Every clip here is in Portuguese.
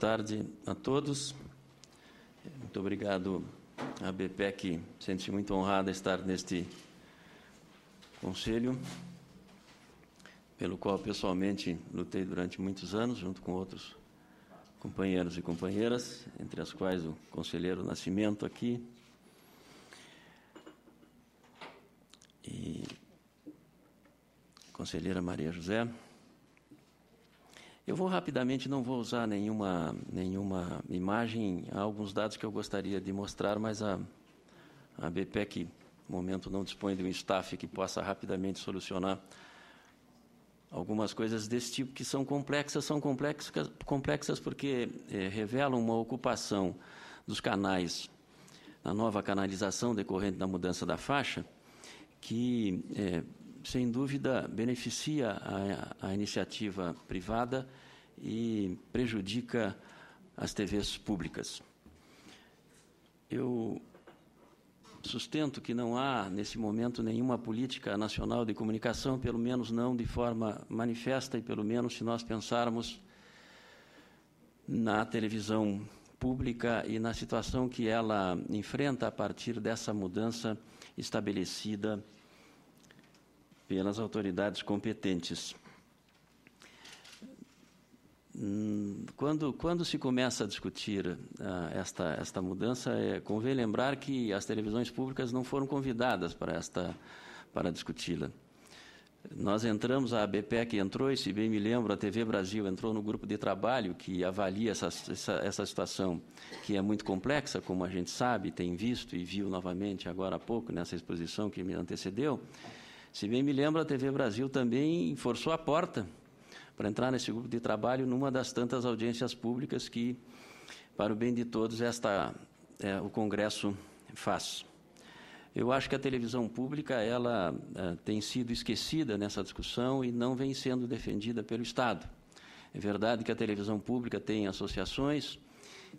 tarde a todos. Muito obrigado à ABPEC, sente-se muito honrada estar neste conselho, pelo qual pessoalmente lutei durante muitos anos, junto com outros companheiros e companheiras, entre as quais o conselheiro Nascimento aqui, e a conselheira Maria José. Eu vou rapidamente, não vou usar nenhuma imagem, há alguns dados que eu gostaria de mostrar, mas a ABPEC, no momento, não dispõe de um staff que possa rapidamente solucionar algumas coisas desse tipo, que são complexas porque revelam uma ocupação dos canais, na nova canalização decorrente da mudança da faixa, que, sem dúvida, beneficia a iniciativa privada e prejudica as TVs públicas. Eu sustento que não há, nesse momento, nenhuma política nacional de comunicação, pelo menos não de forma manifesta e, pelo menos, se nós pensarmos na televisão pública e na situação que ela enfrenta a partir dessa mudança estabelecida pelas autoridades competentes. Quando se começa a discutir esta mudança, convém lembrar que as televisões públicas não foram convidadas para discuti-la. Nós entramos, a ABPEC entrou, e, se bem me lembro, a TV Brasil entrou no grupo de trabalho que avalia essa situação, que é muito complexa, como a gente sabe, tem visto e viu novamente agora há pouco, nessa exposição que me antecedeu. Se bem me lembro, a TV Brasil também forçou a porta para entrar nesse grupo de trabalho numa das tantas audiências públicas que, para o bem de todos, o Congresso faz. Eu acho que a televisão pública ela tem sido esquecida nessa discussão e não vem sendo defendida pelo Estado. É verdade que a televisão pública tem associações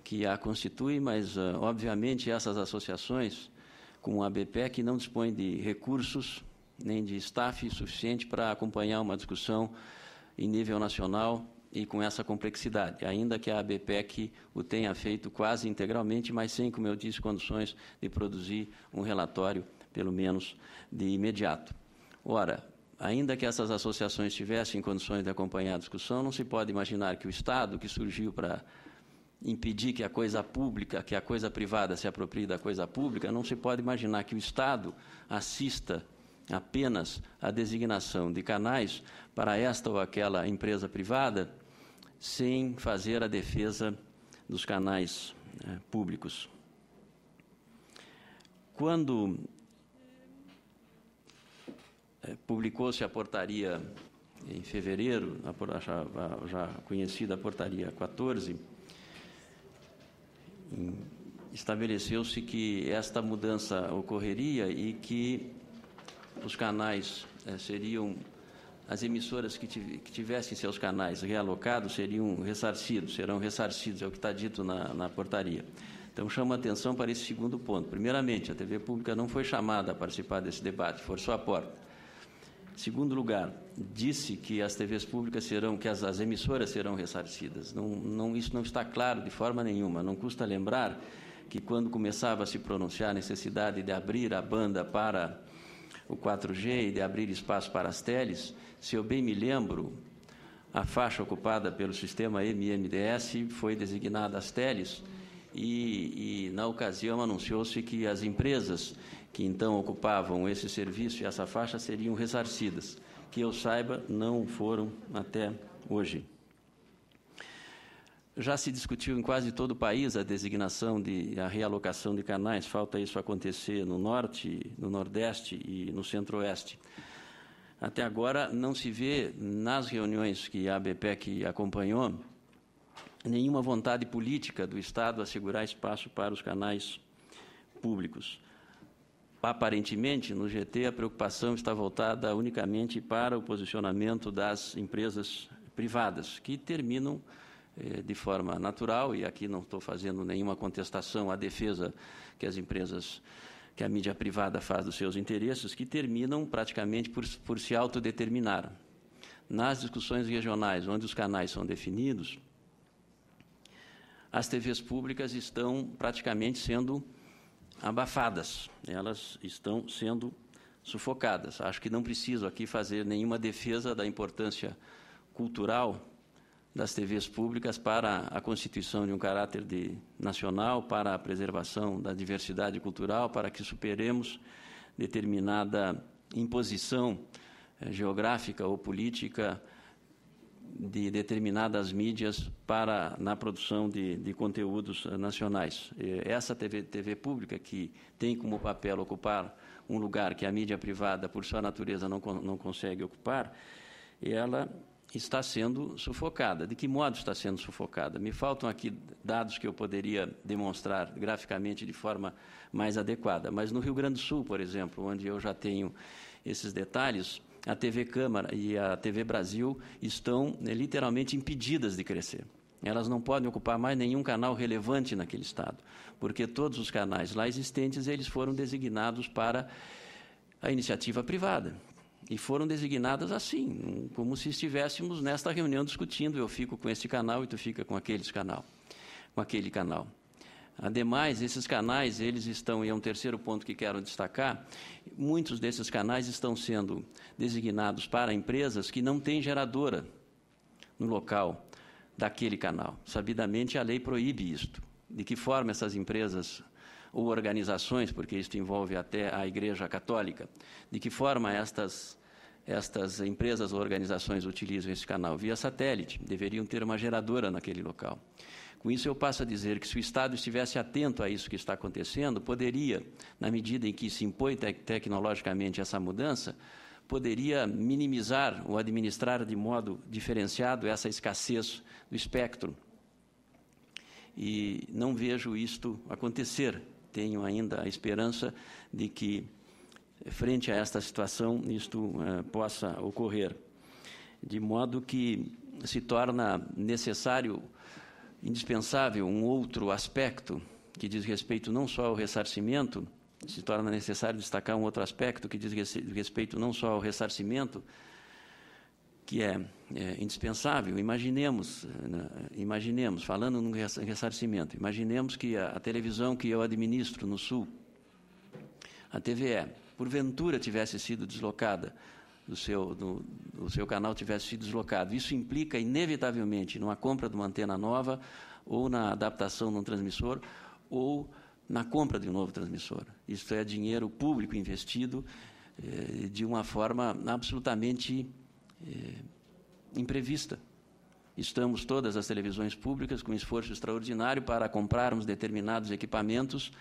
que a constituem, mas, obviamente, essas associações, como a ABPEC, não dispõem de recursos nem de staff suficiente para acompanhar uma discussão em nível nacional e com essa complexidade, ainda que a ABPEC o tenha feito quase integralmente, mas sem, como eu disse, condições de produzir um relatório, pelo menos, de imediato. Ora, ainda que essas associações tivessem condições de acompanhar a discussão, não se pode imaginar que o Estado, que surgiu para impedir que a coisa pública, que a coisa privada se aproprie da coisa pública, não se pode imaginar que o Estado assista apenas a designação de canais para esta ou aquela empresa privada, sem fazer a defesa dos canais públicos. Quando publicou-se a portaria em fevereiro, já conhecida a portaria 14, estabeleceu-se que esta mudança ocorreria e que os canais seriam, as emissoras que tivessem seus canais realocados serão ressarcidos, é o que está dito na portaria. Então, chamo a atenção para esse segundo ponto. Primeiramente, a TV pública não foi chamada a participar desse debate, forçou a porta. Segundo lugar, disse que as TVs públicas as emissoras serão ressarcidas. Isso não está claro de forma nenhuma. Não custa lembrar que, quando começava a se pronunciar a necessidade de abrir a banda para o 4G e de abrir espaço para as teles, se eu bem me lembro, a faixa ocupada pelo sistema MMDS foi designada às teles e na ocasião, anunciou-se que as empresas que então ocupavam esse serviço e essa faixa seriam ressarcidas. Que eu saiba, não foram até hoje. Já se discutiu em quase todo o país a designação a realocação de canais, falta isso acontecer no Norte, no Nordeste e no Centro-Oeste. Até agora não se vê, nas reuniões que a ABPEC acompanhou, nenhuma vontade política do Estado assegurar espaço para os canais públicos. Aparentemente, no GT, a preocupação está voltada unicamente para o posicionamento das empresas privadas, que terminam de forma natural, e aqui não estou fazendo nenhuma contestação à defesa que a mídia privada faz dos seus interesses, que terminam praticamente por se autodeterminar. Nas discussões regionais, onde os canais são definidos, as TVs públicas estão praticamente sendo abafadas, elas estão sendo sufocadas. Acho que não preciso aqui fazer nenhuma defesa da importância cultural das TVs públicas para a constituição de um caráter nacional, para a preservação da diversidade cultural, para que superemos determinada imposição geográfica ou política de determinadas mídias na produção de conteúdos nacionais. Essa TV pública, que tem como papel ocupar um lugar que a mídia privada, por sua natureza, não consegue ocupar, ela está sendo sufocada. De que modo está sendo sufocada? Me faltam aqui dados que eu poderia demonstrar graficamente de forma mais adequada, mas no Rio Grande do Sul, por exemplo, onde eu já tenho esses detalhes, a TV Câmara e a TV Brasil estão literalmente impedidas de crescer. Elas não podem ocupar mais nenhum canal relevante naquele estado, porque todos os canais lá existentes eles foram designados para a iniciativa privada. E foram designadas assim, como se estivéssemos nesta reunião discutindo, eu fico com este canal e tu fica com aquele canal. Ademais, esses canais, eles estão, e é um terceiro ponto que quero destacar, muitos desses canais estão sendo designados para empresas que não têm geradora no local daquele canal. Sabidamente, a lei proíbe isto. De que forma essas empresas ou organizações, porque isto envolve até a Igreja Católica, de que forma estas empresas ou organizações utilizam esse canal? Via satélite, deveriam ter uma geradora naquele local. Com isso, eu passo a dizer que se o Estado estivesse atento a isso que está acontecendo, poderia, na medida em que se impõe tecnologicamente essa mudança, poderia minimizar ou administrar de modo diferenciado essa escassez do espectro. E não vejo isto acontecer. Tenho ainda a esperança de que, frente a esta situação, isto possa ocorrer. De modo que se torna necessário, indispensável, um outro aspecto que diz respeito não só ao ressarcimento, se torna necessário destacar um outro aspecto que diz respeito não só ao ressarcimento, que é indispensável. Imaginemos, falando no ressarcimento, imaginemos que a televisão que eu administro no Sul, a TVE, porventura tivesse sido deslocada, o seu canal tivesse sido deslocado. Isso implica, inevitavelmente, numa compra de uma antena nova, ou na adaptação de um transmissor, ou na compra de um novo transmissor. Isto é dinheiro público investido de uma forma absolutamente imprevista. Estamos, todas as televisões públicas, com um esforço extraordinário para comprarmos determinados equipamentos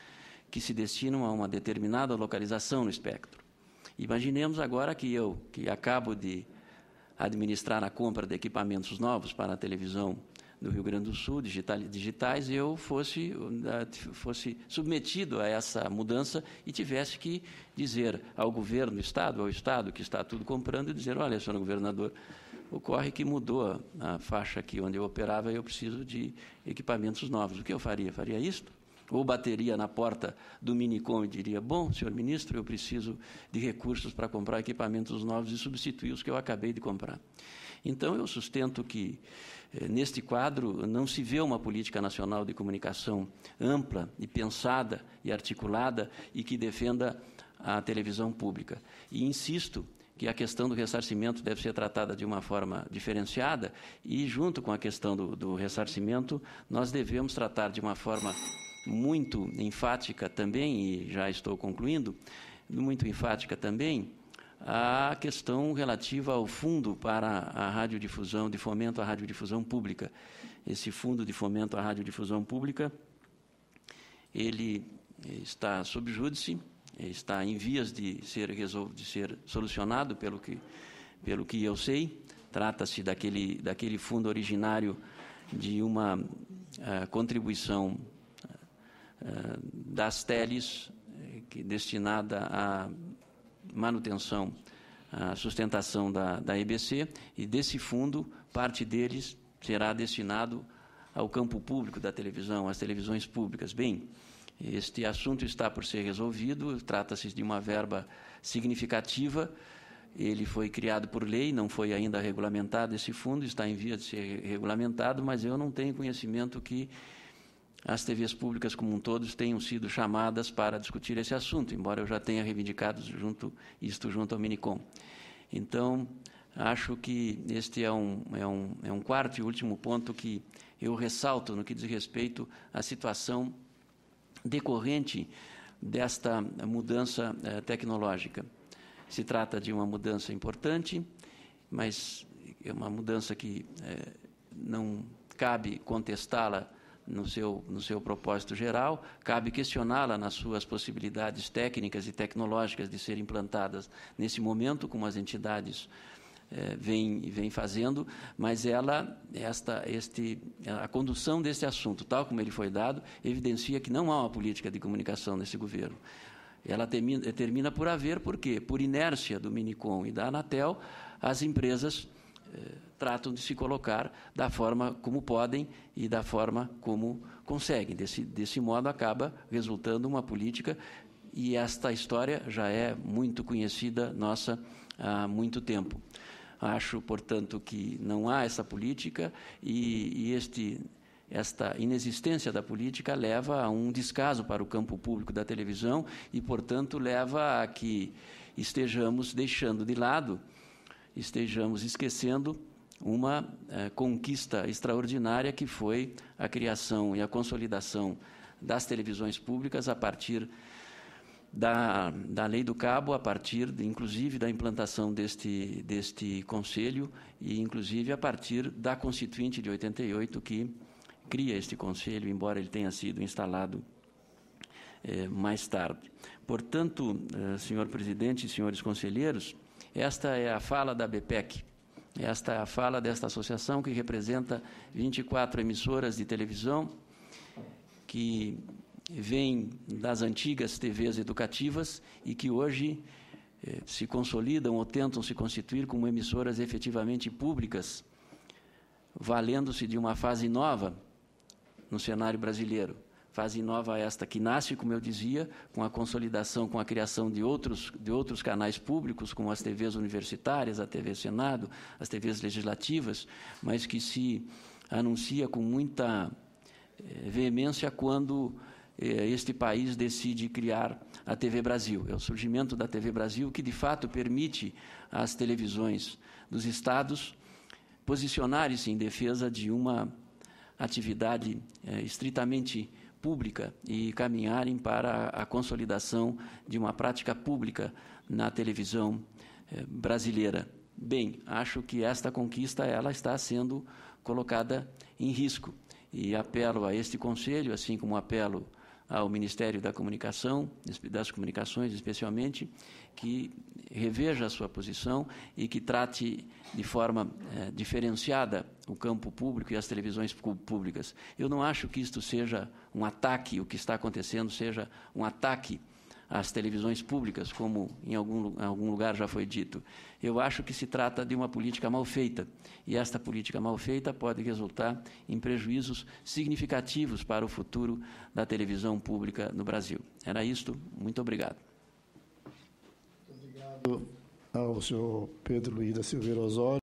que se destinam a uma determinada localização no espectro. Imaginemos agora que eu, que acabo de administrar a compra de equipamentos novos para a televisão do Rio Grande do Sul, digitais, eu fosse submetido a essa mudança e tivesse que dizer ao governo do Estado, ao Estado que está tudo comprando, e dizer: olha, senhor governador, ocorre que mudou a faixa aqui onde eu operava e eu preciso de equipamentos novos. O que eu faria? Faria isto? Ou bateria na porta do Minicom e diria: bom, senhor ministro, eu preciso de recursos para comprar equipamentos novos e substituir os que eu acabei de comprar. Então, eu sustento que, neste quadro, não se vê uma política nacional de comunicação ampla e pensada e articulada e que defenda a televisão pública. E insisto que a questão do ressarcimento deve ser tratada de uma forma diferenciada e, junto com a questão do ressarcimento, nós devemos tratar de uma forma muito enfática também, e já estou concluindo, muito enfática também, a questão relativa ao fundo para a radiodifusão, de fomento à radiodifusão pública. Esse fundo de fomento à radiodifusão pública, ele está sob júdice, está em vias de ser solucionado, pelo que eu sei. Trata-se daquele fundo originário de uma contribuição das teles, destinada à manutenção, à sustentação da EBC, e desse fundo, parte deles será destinado ao campo público da televisão, às televisões públicas. Bem, este assunto está por ser resolvido, trata-se de uma verba significativa, ele foi criado por lei, não foi ainda regulamentado esse fundo, está em via de ser regulamentado, mas eu não tenho conhecimento que as TVs públicas como um todo tenham sido chamadas para discutir esse assunto, embora eu já tenha reivindicado isto junto ao Minicom. Então, acho que este é um quarto e último ponto que eu ressalto no que diz respeito à situação decorrente desta mudança tecnológica. Se trata de uma mudança importante, mas é uma mudança que não cabe contestá-la no seu propósito geral, cabe questioná-la nas suas possibilidades técnicas e tecnológicas de serem implantadas nesse momento, como as entidades vem fazendo, mas a condução desse assunto, tal como ele foi dado, evidencia que não há uma política de comunicação nesse governo. Ela termina por haver, por quê? Por inércia do Minicom e da Anatel, as empresas tratam de se colocar da forma como podem e da forma como conseguem. Desse modo, acaba resultando uma política, e esta história já é muito conhecida nossa há muito tempo. Acho, portanto, que não há essa política e esta inexistência da política leva a um descaso para o campo público da televisão e, portanto, leva a que estejamos deixando de lado, estejamos esquecendo uma conquista extraordinária que foi a criação e a consolidação das televisões públicas a partir da Lei do Cabo, a partir, inclusive, da implantação deste Conselho e, inclusive, a partir da Constituinte de 88, que cria este Conselho, embora ele tenha sido instalado mais tarde. Portanto, senhor presidente e senhores conselheiros, esta é a fala da ABPEC, esta é a fala desta associação que representa 24 emissoras de televisão que vêm das antigas TVs educativas e que hoje se consolidam ou tentam se constituir como emissoras efetivamente públicas, valendo-se de uma fase nova no cenário brasileiro. Fase nova esta que nasce, como eu dizia, com a consolidação, com a criação de outros canais públicos, como as TVs universitárias, a TV Senado, as TVs legislativas, mas que se anuncia com muita veemência quando este país decide criar a TV Brasil. É o surgimento da TV Brasil que, de fato, permite às televisões dos estados posicionarem-se em defesa de uma atividade estritamente pública e caminharem para a consolidação de uma prática pública na televisão brasileira. Bem, acho que esta conquista ela está sendo colocada em risco e apelo a este Conselho, assim como apelo ao Ministério da Comunicação, das Comunicações especialmente, que reveja a sua posição e que trate de forma diferenciada o campo público e as televisões públicas. Eu não acho que isto seja um ataque, o que está acontecendo seja um ataque às televisões públicas, como em algum lugar já foi dito. Eu acho que se trata de uma política mal feita, e esta política mal feita pode resultar em prejuízos significativos para o futuro da televisão pública no Brasil. Era isto. Muito obrigado. Muito obrigado ao senhor Pedro Luiz da Silveira Osório.